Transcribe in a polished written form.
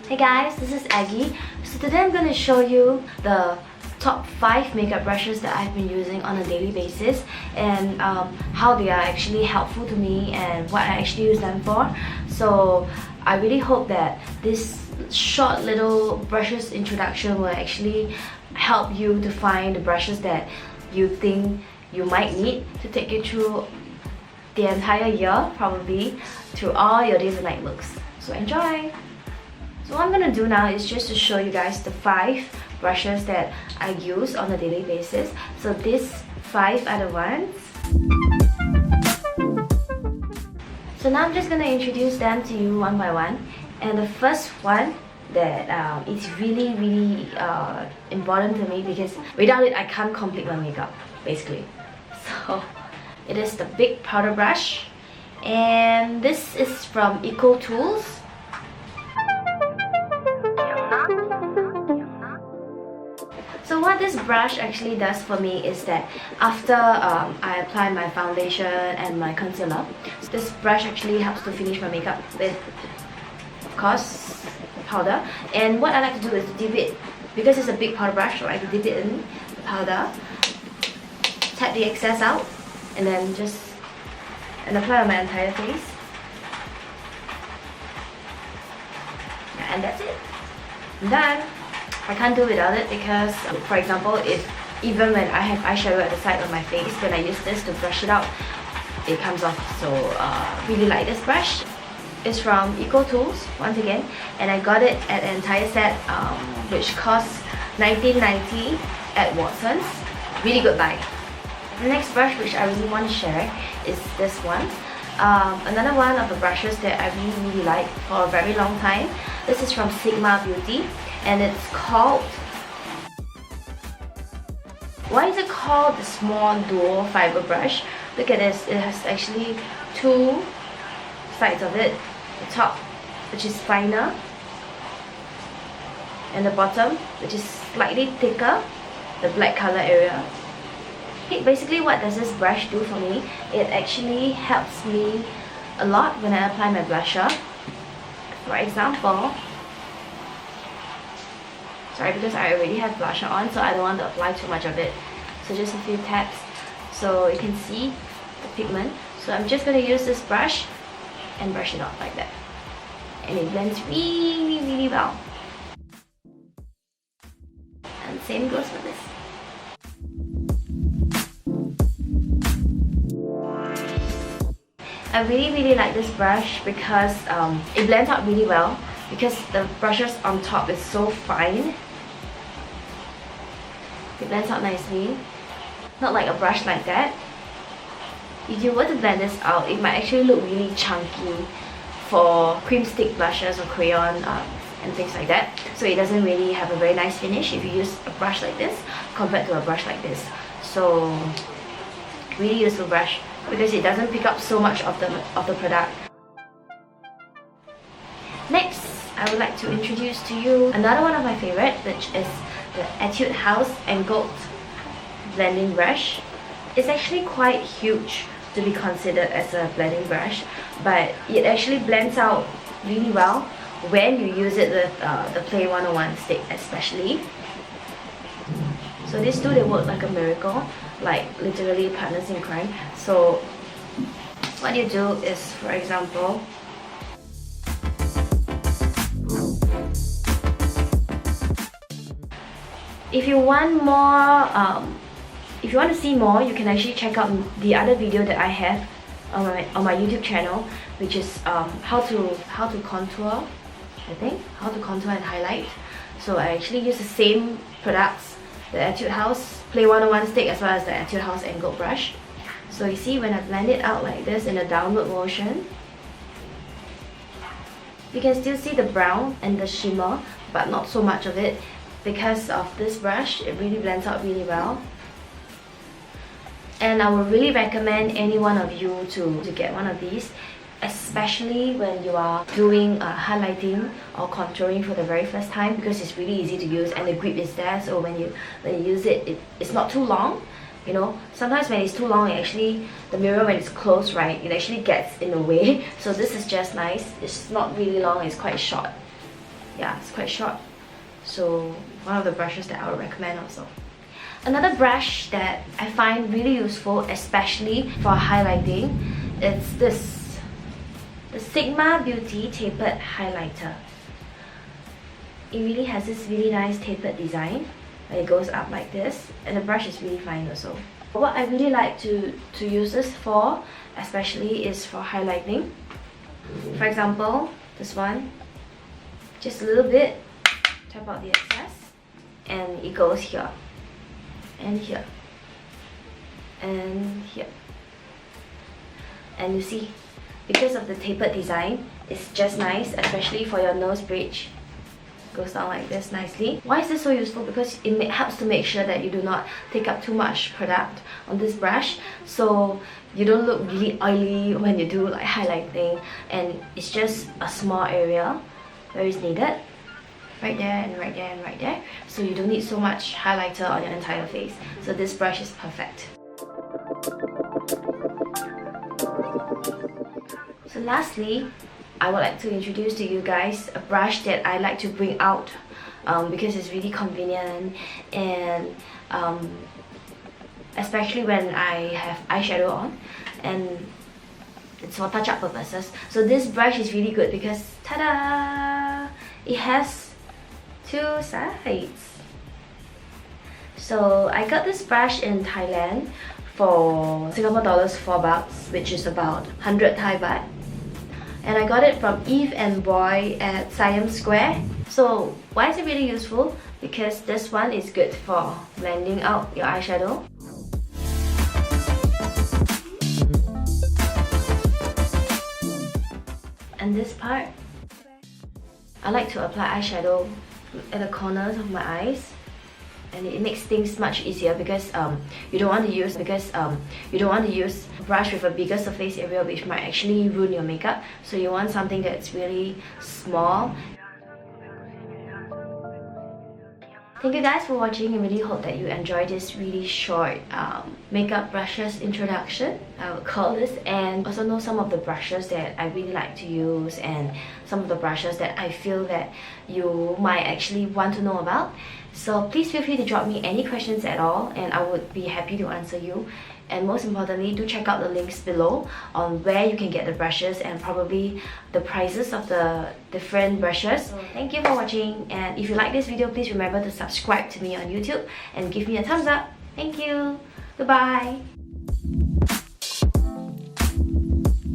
Hey guys, this is Aggy. So today I'm going to show you the top 5 makeup brushes that I've been using on a daily basis and how they are actually helpful to me and what I actually use them for. So I really hope that this short little brushes introduction will actually help you to find the brushes that you think you might need to take you through the entire year, probably through all your days and night looks. So enjoy! So what I'm gonna do now is just to show you guys the 5 brushes that I use on a daily basis. So these 5 are the ones. So now I'm just gonna introduce them to you one by one. And the first one that is really important to me because without it I can't complete my makeup, basically. So it is the big powder brush, and this is from Eco Tools. So what this brush actually does for me is that after I apply my foundation and my concealer, this brush actually helps to finish my makeup with, of course, powder. And what I like to do is to dip it, because it's a big powder brush, so I like to dip it in the powder, tap the excess out, and then just apply on my entire face. Yeah, and that's it. I'm done. I can't do without it because, for example, even when I have eyeshadow at the side of my face, when I use this to brush it out, it comes off. So really like this brush. It's from Eco Tools once again, and I got it at an entire set, which costs $19.90 at Watson's. Really good buy. The next brush which I really want to share is this one. Another one of the brushes that I really like for a very long time. This is from Sigma Beauty, and it's called... Why is it called the small dual fiber brush? Look at this, it has actually 2 sides of it. The top, which is finer, and the bottom, which is slightly thicker, the black color area. Basically, what does this brush do for me? It actually helps me a lot when I apply my blusher. For example, sorry, because I already have blusher on, so I don't want to apply too much of it. So just a few taps so you can see the pigment. So I'm just going to use this brush and brush it off like that. And it blends really well. And same goes for this. I really like this brush because it blends out really well, because the brushes on top is so fine. It blends out nicely, not like a brush like that. If you were to blend this out, it might actually look really chunky for cream stick blushes or crayon and things like that. So it doesn't really have a very nice finish if you use a brush like this compared to a brush like this. So really useful brush, because it doesn't pick up so much of the product. Next, I would like to introduce to you another one of my favorite, which is the Etude House Angled Blending Brush. It's actually quite huge to be considered as a blending brush, but it actually blends out really well when you use it with the Play 101 stick especially. So these two, they work like a miracle, like literally partners in crime. So what you do is, for example, if you want more, if you want to see more, you can actually check out the other video that I have on my YouTube channel, which is how to contour, I think, how to contour and highlight. So I actually use the same products, the Etude House Play 101 stick as well as the Etude House Angled brush. So you see, when I blend it out like this in a downward motion, you can still see the brown and the shimmer, but not so much of it. Because of this brush, it really blends out really well. And I would really recommend any one of you to get one of these, especially when you are doing highlighting or contouring for the very first time, because it's really easy to use and the grip is there. So when you use it, it's not too long. You know, sometimes when it's too long, it actually, the mirror when it's closed, right, it actually gets in the way. So this is just nice. It's not really long, it's quite short. yeah, it's quite short. So one of the brushes that I would recommend also. Another brush that I find really useful, especially for highlighting, it's this. The Sigma Beauty Tapered Highlighter. It really has this really nice tapered design. It goes up like this, and the brush is really fine also. What I really like to use this for, especially, is for highlighting. For example, this one, just a little bit, tap out the excess, and it goes here, and here, and here. And you see, because of the tapered design, it's just nice, especially for your nose bridge. Goes down like this nicely. Why is this so useful? Because it helps to make sure that you do not take up too much product on this brush, so you don't look really oily when you do like highlighting, and it's just a small area where it's needed, right there and right there and right there, so you don't need so much highlighter on your entire face. So this brush is perfect. So lastly, I would like to introduce to you guys a brush that I like to bring out because it's really convenient, and especially when I have eyeshadow on, and it's for touch-up purposes. So this brush is really good because, ta-da! It has two sides. So I got this brush in Thailand for Singapore dollars 4 bucks, which is about 100 Thai baht. And I got it from Eve and Boy at Siam Square. So why is it really useful? Because this one is good for blending out your eyeshadow. And this part, I like to apply eyeshadow at the corners of my eyes, and it makes things much easier because you don't want to use a brush with a bigger surface area, which might actually ruin your makeup. So you want something that's really small. Thank you guys for watching. I really hope that you enjoyed this really short makeup brushes introduction, I would call this, and also know some of the brushes that I really like to use, and some of the brushes that I feel that you might actually want to know about. So please feel free to drop me any questions at all, and I would be happy to answer you. And most importantly, do check out the links below on where you can get the brushes and probably the prices of the different brushes. So thank you for watching, and if you like this video, please remember to subscribe to me on YouTube and give me a thumbs up. Thank you. Goodbye.